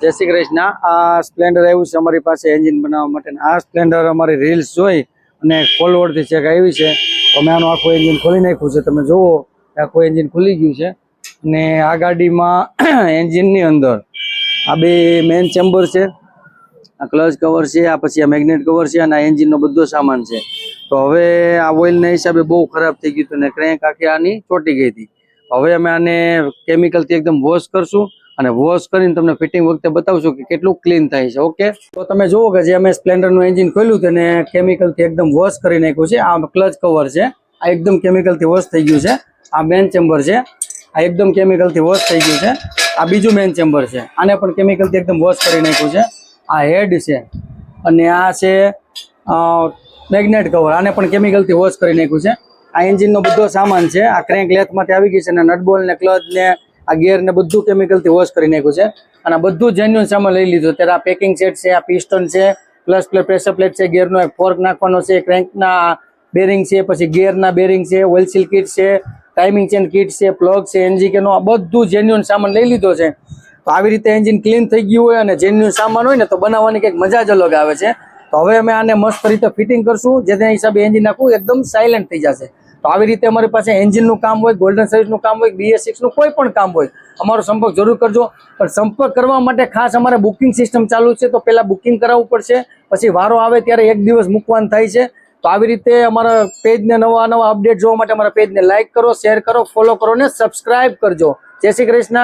જય શ્રી કૃષ્ણ। આ સ્પ્લેન્ડર આવ્યું છે અમારી પાસે એન્જિન બનાવવા માટે। આ સ્પ્લેન્ડર અમારી રીલ્સ જોઈ અને ખોલવડથી ચેક આવી છે તો મેં આનું આખું એન્જિન ખોલી નાખ્યું છે। તમે જુઓ આખું એન્જિન ખુલી ગયું છે અને આ ગાડીમાં એન્જિનની અંદર આ બે મેઇન ચેમ્બર છે, આ ક્લચ કવર છે, આ પછી આ મેગ્નેટ કવર છે અને આ એન્જિનનો બધો સામાન છે। તો હવે આ ઓઇલના હિસાબે બહુ ખરાબ થઈ ગયું હતું ને ક્રેન્ક આખી આની ચોટી ગઈ હતી। હવે અમે આને કેમિકલથી એકદમ વોશ કરશું અને વોશ કરીને તમને ફિટિંગ વખતે બતાવશું કે કેટલું ક્લીન થાય છે। ઓકે, તો તમે જુઓ કે જે અમે સ્પ્લેન્ડરનું એન્જિન ખોલ્યું હતું ને કેમિકલથી એકદમ વોશ કરી નાખ્યું છે। આ ક્લચ કવર છે, આ એકદમ કેમિકલથી વોશ થઈ ગયું છે। આ મેન ચેમ્બર છે, આ એકદમ કેમિકલથી વોશ થઈ ગયું છે। આ બીજું મેન ચેમ્બર છે, આને પણ કેમિકલથી એકદમ વોશ કરી નાખ્યું છે। આ હેડ છે અને આ છે મેગ્નેટ કવર, આને પણ કેમિકલથી વોશ કરી નાખ્યું છે। આ એન્જિનનો બધો સામાન છે, આ ક્રેન્ક લેથમાંથી આવી ગઈ છે અને નટબોલ ને ક્લચ ને આ ગિયર ને બધું કેમિકલથી વોશ કરી નાખ્યું છે અને બધું જેન્યુઅન સામાન લઈ લીધું। અત્યારે આ પેકિંગ સેટ છે, આ પિસ્ટન છે, ક્લચ પ્લેટ, પ્રેશર પ્લેટ છે, ગિયરનો એક ફોર્ક નાખવાનો છે, ક્રેન્કના બેરિંગ છે, પછી ગિયરના બેરિંગ છે, ઓઇલ સીલ કિટ છે, ટાઈમિંગ ચેન કિટ છે, પ્લગ છે, એનજીકેનો આ બધું જેન્યુઅન સામાન લઈ લીધો છે। તો આવી રીતે એન્જિન ક્લીન થઈ ગયું હોય અને જેન્યુઅન સામાન હોય ને તો બનાવવાની કંઈક મજા જ અલગ આવે છે। તો હવે અમે આને મસ્ત રીતે ફિટિંગ કરશું, જેના હિસાબે એન્જિન આખું એકદમ સાયલેન્ટ થઈ જશે। તો આવી રીતે અમારી પાસે એન્જિનનું કામ હોય, ગોલ્ડન સર્વિસનું કામ હોય, BS6નું કોઈ પણ કામ હોય, અમારો સંપર્ક જરૂર કરજો। પણ સંપર્ક કરવા માટે ખાસ અમારે બુકિંગ સિસ્ટમ ચાલુ છે, તો પહેલાં બુકિંગ કરાવવું પડશે, પછી વારો આવે ત્યારે એક દિવસ મૂકવાનું થાય છે। તો આવી રીતે અમારા પેજને નવા અપડેટ જોવા માટે અમારા પેજને લાઇક કરો, શેર કરો, ફોલો કરો ને સબસ્ક્રાઇબ કરજો। જય શ્રી કૃષ્ણ।